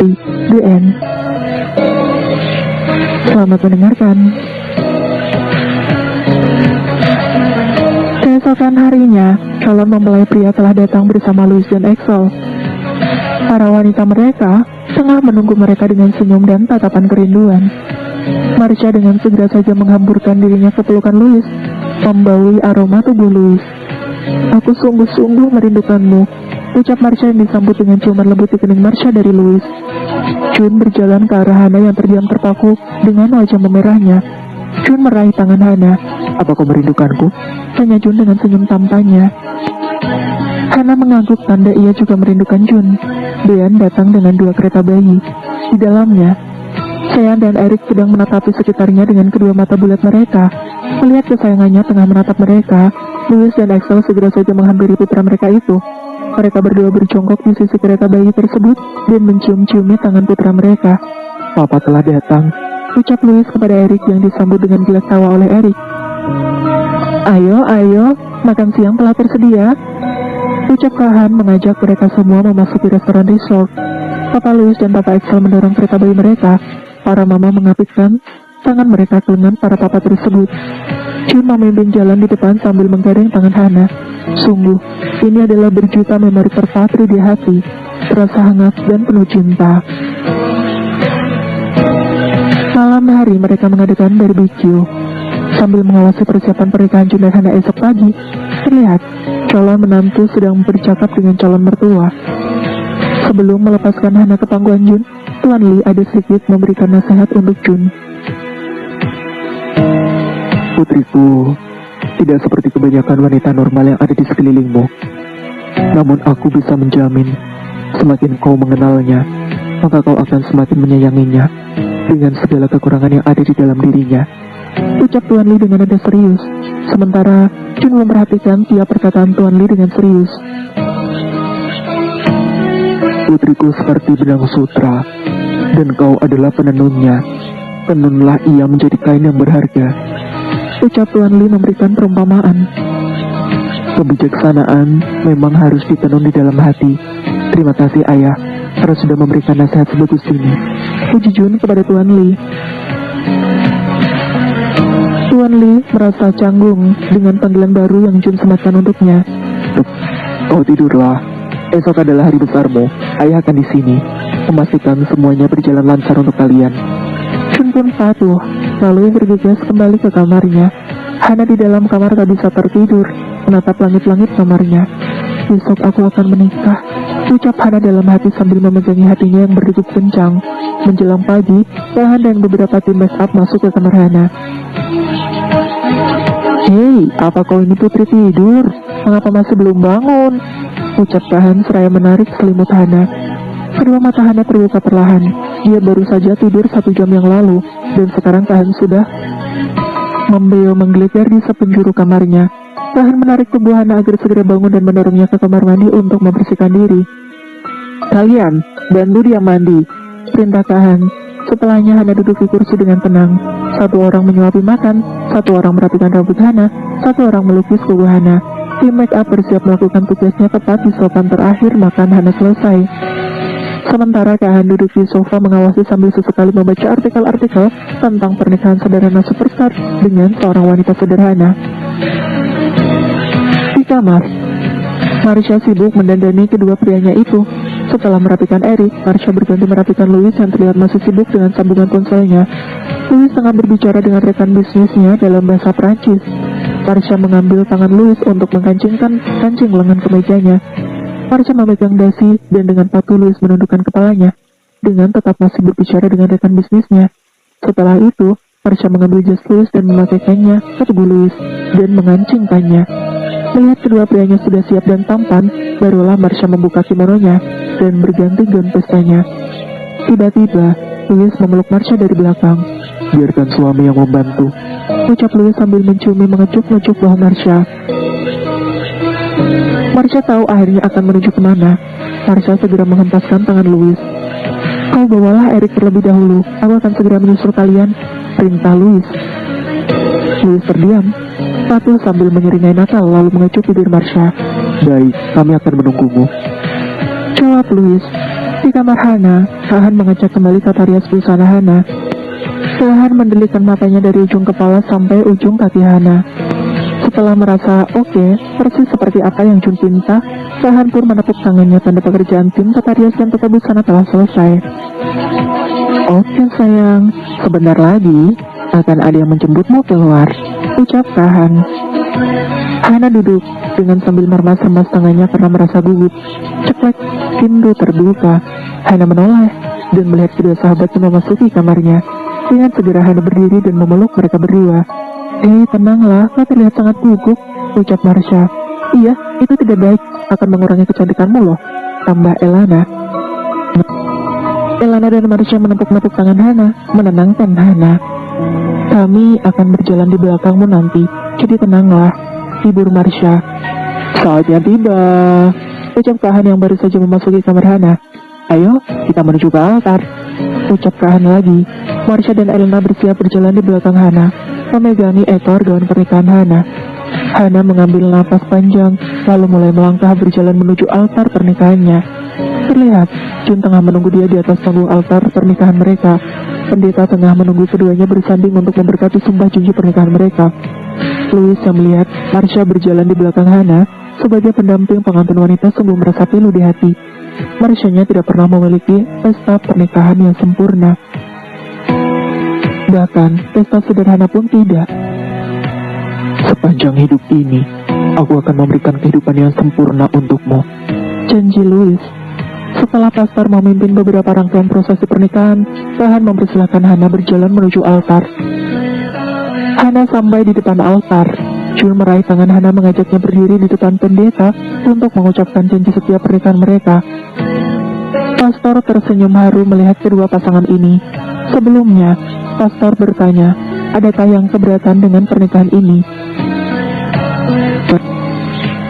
mati. The end. Selamat mendengarkan. Keesokan harinya, calon mempelai pria telah datang bersama Louis dan Axel. Para wanita mereka tengah menunggu mereka dengan senyum dan tatapan kerinduan. Marsha dengan segera saja menghamburkan dirinya ke pelukan Louis, membaui aroma tubuh Louis. "Aku sungguh-sungguh merindukanmu," ucap Marsha yang disambut dengan ciuman lembut di kening Marsha dari Louis. Jun berjalan ke arah Hana yang terdiam terpaku dengan wajah memerahnya. Jun meraih tangan Hana. "Apa kau merindukanku?" tanya Jun dengan senyum tampannya. Hana mengangguk tanda ia juga merindukan Jun. Dean datang dengan 2 kereta bayi. Di dalamnya, Sean dan Eric sedang menatapi sekitarnya dengan kedua mata bulat mereka. Melihat kesayangannya tengah menatap mereka, Louis dan Axel segera saja menghampiri putra mereka itu. Mereka berdua berjongkok di sisi kereta bayi tersebut dan mencium-ciumi tangan putra mereka. "Papa telah datang," ucap Louis kepada Eric yang disambut dengan gelak tawa oleh Eric. Ayo, makan siang telah tersedia," ucap Kahan mengajak mereka semua memasuki restoran resort. Papa Louis dan Papa Axel mendorong kereta bayi mereka. Para mama mengapitkan tangan mereka ke lengan para papa tersebut. Jun memimpin jalan di depan sambil menggandeng tangan Hana. Sungguh, ini adalah berjuta memori terpatri di hati, terasa hangat dan penuh cinta. Malam hari mereka mengadakan barbecue. Sambil mengawasi persiapan pernikahan Jun dan Hana esok pagi, terlihat calon menantu sedang bercakap dengan calon mertua. Sebelum melepaskan Hana ke pangkuan Jun, Tuan Lee ada sedikit memberikan nasihat untuk Jun. "Putriku, tidak seperti kebanyakan wanita normal yang ada di sekelilingmu. Namun aku bisa menjamin, semakin kau mengenalnya, maka kau akan semakin menyayanginya dengan segala kekurangan yang ada di dalam dirinya," ucap Tuan Lee dengan nada serius. Sementara Jun memperhatikan tiap perkataan Tuan Lee dengan serius. "Putriku seperti benang sutra, dan kau adalah penenunnya. Tenunlah ia menjadi kain yang berharga," ucap Tuan Lee memberikan perumpamaan. "Kebijaksanaan memang harus ditenun di dalam hati. Terima kasih ayah, karena sudah memberikan nasihat sebagus ini," puji Jun kepada Tuan Lee. Tuan Lee merasa canggung dengan panggilan baru yang Jun sematkan untuknya. "Kau tidurlah. Esok adalah hari besarmu. Ayah akan di sini, memastikan semuanya berjalan lancar untuk kalian." Jun pun patuh, lalu bergegas kembali ke kamarnya. Hana di dalam kamar tak bisa tertidur, menatap langit-langit kamarnya. "Besok aku akan menikah," ucap Hana dalam hati sambil memegangi hatinya yang berdegup kencang. Menjelang pagi, Kahan dan beberapa tim make up masuk ke kamar Hana. "Hei, apa kau ini putri tidur? Mengapa masih belum bangun?" ucap Kahan seraya menarik selimut Hana. Kedua mata Hana terbuka perlahan. Dia baru saja tidur 1 jam yang lalu, dan sekarang Kahan sudah membeo menggelegar di sepenjuru kamarnya. Kahan menarik tubuh Hana agar segera bangun dan mendorongnya ke kamar mandi untuk membersihkan diri. "Kalian, bantu dia mandi," perintah Kahan. Setelahnya Hana duduk di kursi dengan tenang. 1 orang menyuapi makan, 1 orang merapikan rambut Hana, 1 orang melukis kuku Hana. Tim make up bersiap melakukan tugasnya tepat di sopan terakhir makan Hana selesai. Sementara Kahan duduk di sofa mengawasi sambil sesekali membaca artikel-artikel tentang pernikahan sederhana superstar dengan seorang wanita sederhana. Di kamar, Marsha sibuk mendandani kedua prianya itu. Setelah merapikan Eric, Marsha berganti merapikan Louis yang terlihat masih sibuk dengan sambungan ponselnya. Louis tengah berbicara dengan rekan bisnisnya dalam bahasa Prancis. Marsha mengambil tangan Louis untuk mengkancingkan kancing lengan kemejanya. Marsha memegang dasi dan dengan patuh Louis menundukkan kepalanya, dengan tetap masih berbicara dengan rekan bisnisnya. Setelah itu, Marsha mengambil jas Louis dan memakaikannya ke tubuh Louis dan mengancingkannya. Melihat kedua prianya sudah siap dan tampan, barulah Marsha membuka kimononya dan berganti gaun pestanya. Tiba-tiba, Louis memeluk Marsha dari belakang. "Biarkan suami yang membantu," ucap Louis sambil menciumi mengejuk-ngejuk bahu Marsha. Marsha tahu akhirnya akan menuju kemana. Marsha segera menghempaskan tangan Louis. "Kau bawalah Eric terlebih dahulu, aku akan segera menyusul kalian," perintah Louis. Louis terdiam, patuh sambil menyeringai nakal lalu mengecup bibir Marsha. "Baik, kami akan menunggumu," jawab Louis. Di kamar Hana, Sahan mengecek kembali tata rias busana Hana. Sahan mendelitkan matanya dari ujung kepala sampai ujung kaki Hana. Setelah merasa oke, persis seperti apa yang Jun pinta, Sahan pun menepuk tangannya tanda pekerjaan tim tata rias dan tata busana telah selesai. Oke sayang, sebentar lagi akan ada yang menjemputmu keluar, ucap Sahan. Hana duduk dengan sambil meremas-remas tangannya karena merasa gugup. Ceklek, pintu terbuka. Hana menoleh dan melihat kedua sahabatnya memasuki kamarnya. Dengan segera Hana berdiri dan memeluk mereka berdua. Tenanglah, kau terlihat sangat gugup, ucap Marsha. Iya, itu tidak baik, akan mengurangi kecantikanmu loh, tambah Elana. Elana dan Marsha menepuk-nepuk tangan Hana, menenangkan Hana. Kami akan berjalan di belakangmu nanti, jadi tenanglah, hibur Marsha. Saatnya tiba, ucap Kahan yang baru saja memasuki kamar Hana. Ayo, kita menuju ke altar, ucap Kahan lagi. Marsha dan Elena bersiap berjalan di belakang Hana, memegangi ekor gaun pernikahan Hana. Hana mengambil napas panjang, lalu mulai melangkah berjalan menuju altar pernikahannya. Terlihat, Jun tengah menunggu dia di atas panggung altar pernikahan mereka. Pendeta tengah menunggu keduanya bersanding untuk memberkati sumpah janji pernikahan mereka. Louis yang melihat Marsha berjalan di belakang Hana sebagai pendamping pengantin wanita sungguh merasa pilu di hati. Marsha-nya tidak pernah memiliki pesta pernikahan yang sempurna. Bahkan, pesta sederhana pun tidak. Sepanjang hidup ini, aku akan memberikan kehidupan yang sempurna untukmu, janji Louis. Setelah pastor memimpin beberapa rangkaian prosesi pernikahan, Sahan mempersilahkan Hana berjalan menuju altar. Hana sampai di depan altar. Jun meraih tangan Hana mengajaknya berdiri di depan pendeta untuk mengucapkan janji setia pernikahan mereka. Pastor tersenyum haru melihat kedua pasangan ini. Sebelumnya, pastor bertanya, adakah yang keberatan dengan pernikahan ini?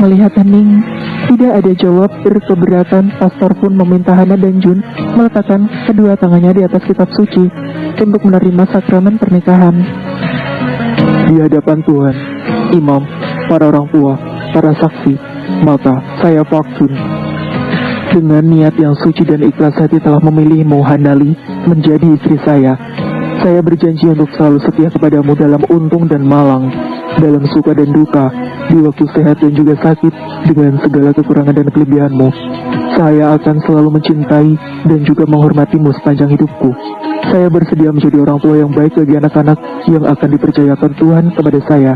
Melihat hening, tidak ada jawab berkeberatan. Pastor pun meminta Hana dan Jun meletakkan kedua tangannya di atas kitab suci untuk menerima sakramen pernikahan. Di hadapan Tuhan, imam, para orang tua, para saksi, maka saya Pak Jun, dengan niat yang suci dan ikhlas hati telah memilihmu Hanali menjadi istri saya. Saya berjanji untuk selalu setia kepadamu dalam untung dan malang, dalam suka dan duka, di waktu sehat dan juga sakit, dengan segala kekurangan dan kelebihanmu. Saya akan selalu mencintai dan juga menghormatimu sepanjang hidupku. Saya bersedia menjadi orang tua yang baik bagi anak-anak yang akan dipercayakan Tuhan kepada saya,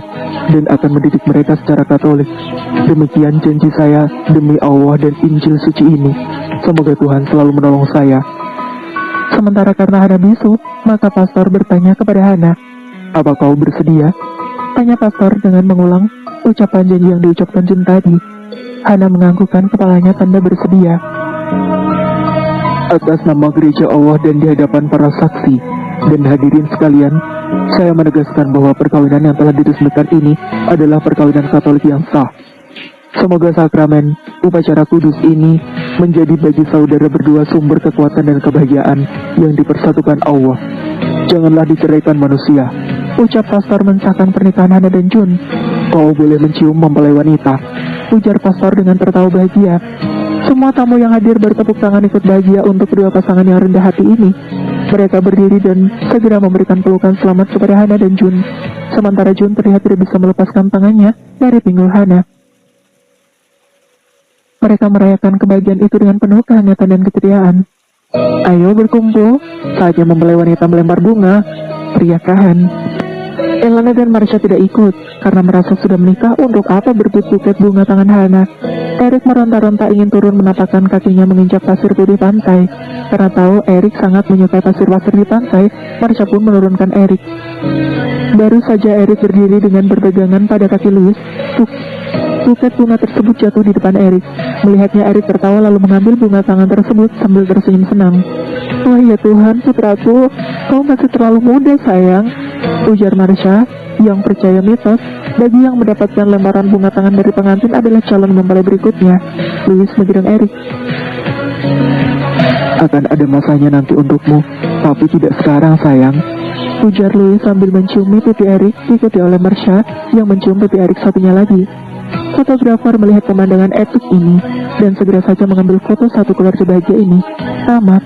dan akan mendidik mereka secara Katolik. Demikian janji saya demi Allah dan Injil suci ini. Semoga Tuhan selalu menolong saya. Sementara karena Hana bisu, maka pastor bertanya kepada Hana, apa kau bersedia? Tanya pastor dengan mengulang ucapan janji yang diucapkan Jun tadi. Hana menganggukkan kepalanya tanda bersedia. Atas nama gereja Allah dan di hadapan para saksi dan hadirin sekalian, saya menegaskan bahwa perkawinan yang telah diresmikan ini adalah perkawinan Katolik yang sah. Semoga sakramen upacara kudus ini menjadi bagi saudara berdua sumber kekuatan dan kebahagiaan yang dipersatukan Allah. Janganlah diceraikan manusia, ucap pastor mensahkan pernikahan Hana dan Jun. Kau boleh mencium mempelai wanita, ujar pastor dengan tertawa bahagia. Semua tamu yang hadir bertepuk tangan ikut bahagia untuk kedua pasangan yang rendah hati ini. Mereka berdiri dan segera memberikan pelukan selamat kepada Hana dan Jun. Sementara Jun terlihat tidak bisa melepaskan tangannya dari pinggul Hana. Mereka merayakan kebahagiaan itu dengan penuh kehangatan dan keceriaan. Ayo berkumpul, saatnya mempelai wanita melempar bunga, teriakan. Elena dan Marsha tidak ikut, karena merasa sudah menikah, untuk apa berbuket-buket bunga tangan Hana. Erik meronta-ronta ingin turun menapakkan kakinya menginjak pasir putih pantai. Karena tahu Erik sangat menyukai pasir-pasir di pantai, Marsha pun menurunkan Erik. Baru saja Erik berdiri dengan berpegangan pada kaki Louis, buket bunga tersebut jatuh di depan Erik. Melihatnya, Erik tertawa lalu mengambil bunga tangan tersebut sambil tersenyum senang. Wah ya Tuhan, putraku, kau masih terlalu muda sayang, ujar Marsha yang percaya mitos bagi yang mendapatkan lembaran bunga tangan dari pengantin adalah calon mempelai berikutnya. Louis menggandeng Erik. Akan ada masanya nanti untukmu, tapi tidak sekarang sayang, ujar Louis sambil menciumi pipi Erik, diikuti oleh Marsha yang mencium pipi Erik satunya lagi. Fotografer melihat pemandangan epik ini dan segera saja mengambil foto satu keluarga bahagia ini. Tamat.